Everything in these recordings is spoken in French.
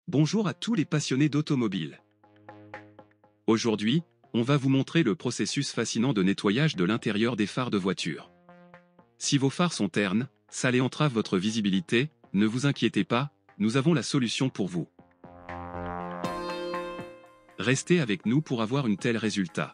Bonjour à tous les passionnés d'automobile. Aujourd'hui, on va vous montrer le processus fascinant de nettoyage de l'intérieur des phares de voiture. Si vos phares sont ternes, sales et entravent votre visibilité, ne vous inquiétez pas, nous avons la solution pour vous. Restez avec nous pour avoir un tel résultat.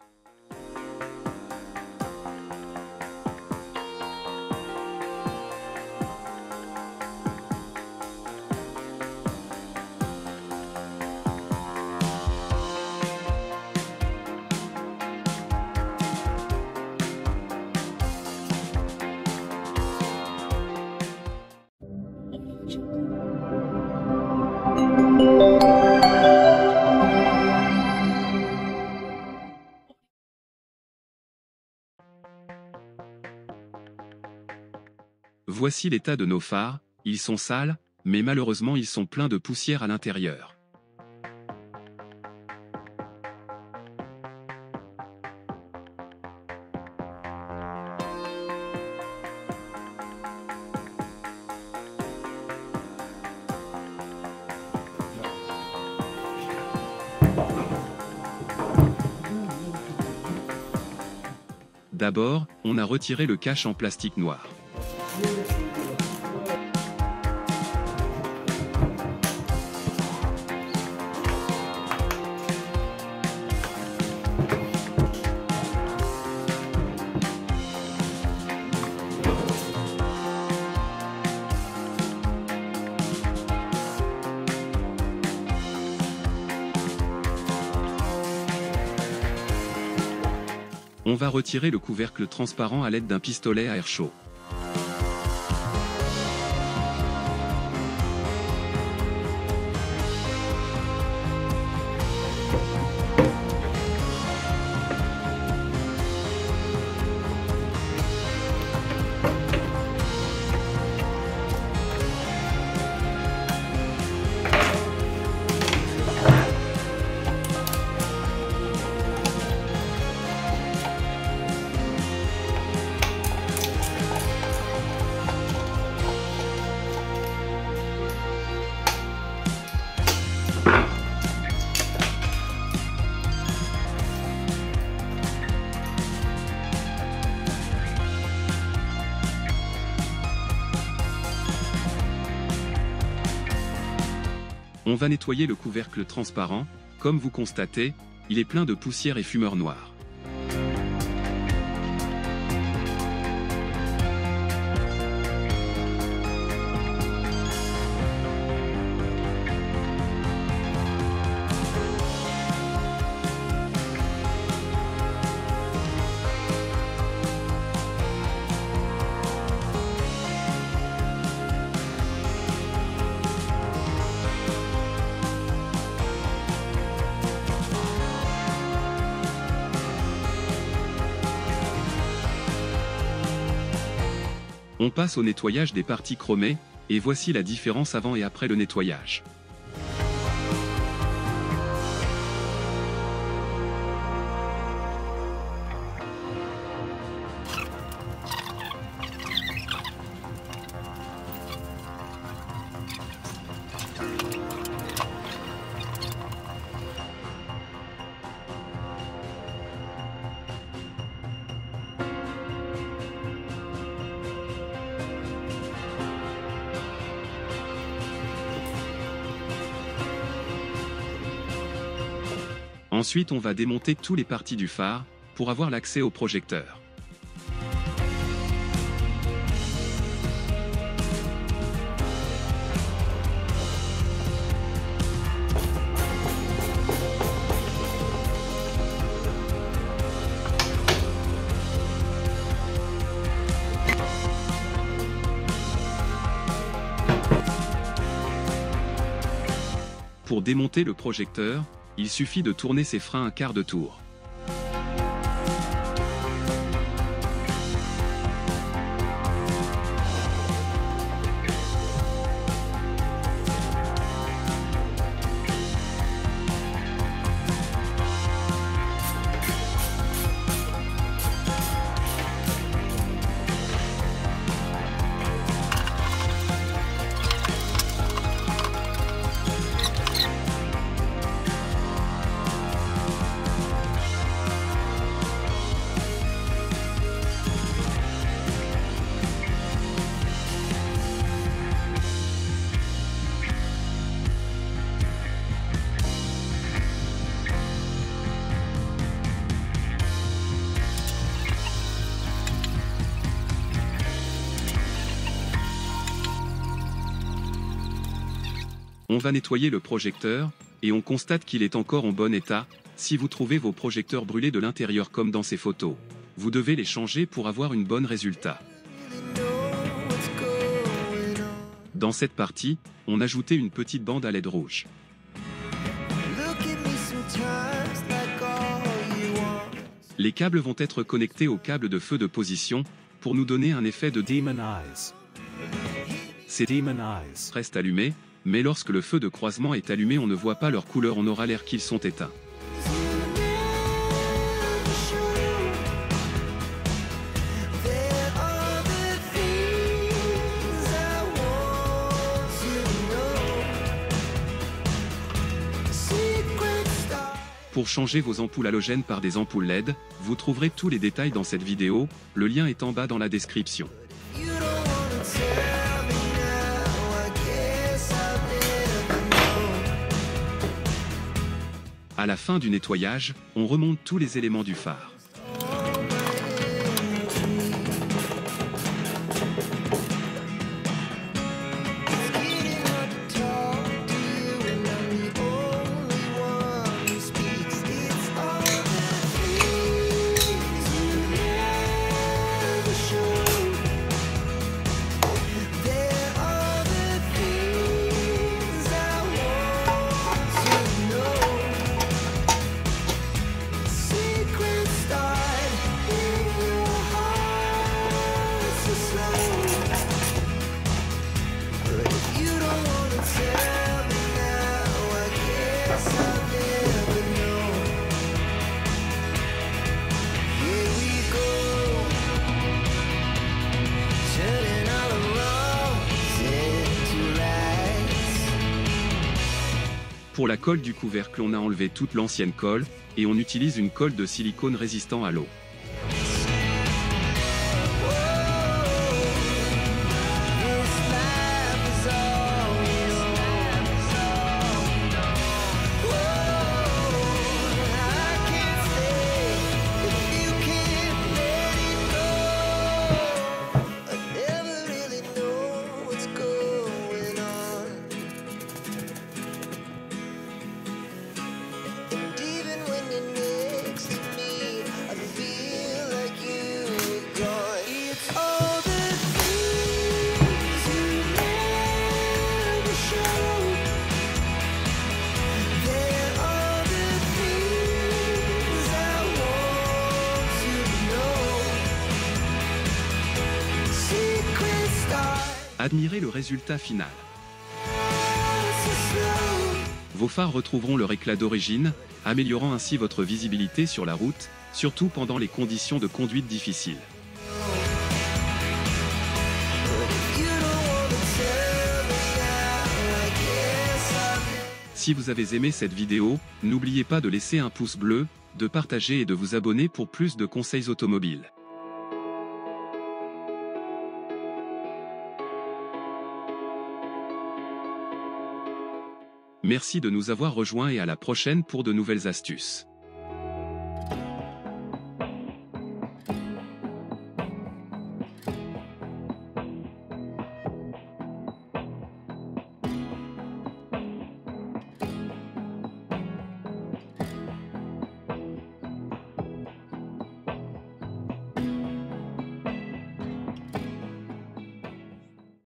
Voici l'état de nos phares, ils sont sales, mais malheureusement ils sont pleins de poussière à l'intérieur. D'abord, on a retiré le cache en plastique noir. On va retirer le couvercle transparent à l'aide d'un pistolet à air chaud. On va nettoyer le couvercle transparent, comme vous constatez, il est plein de poussière et fumeur noire. On passe au nettoyage des parties chromées, et voici la différence avant et après le nettoyage. Ensuite on va démonter toutes les parties du phare, pour avoir l'accès au projecteur. Pour démonter le projecteur, il suffit de tourner ses freins un quart de tour. On va nettoyer le projecteur, et on constate qu'il est encore en bon état. Si vous trouvez vos projecteurs brûlés de l'intérieur comme dans ces photos, vous devez les changer pour avoir un bon résultat. Dans cette partie, on ajoutait une petite bande à LED rouge. Les câbles vont être connectés au câble de feu de position, pour nous donner un effet de Demon Eyes. Ces Demon Eyes restent allumés, mais lorsque le feu de croisement est allumé, on ne voit pas leur couleur, on aura l'air qu'ils sont éteints. Pour changer vos ampoules halogènes par des ampoules LED, vous trouverez tous les détails dans cette vidéo, le lien est en bas dans la description. À la fin du nettoyage, on remonte tous les éléments du phare. Pour la colle du couvercle, on a enlevé toute l'ancienne colle, et on utilise une colle de silicone résistant à l'eau. Admirez le résultat final. Vos phares retrouveront leur éclat d'origine, améliorant ainsi votre visibilité sur la route, surtout pendant les conditions de conduite difficiles. Si vous avez aimé cette vidéo, n'oubliez pas de laisser un pouce bleu, de partager et de vous abonner pour plus de conseils automobiles. Merci de nous avoir rejoints et à la prochaine pour de nouvelles astuces.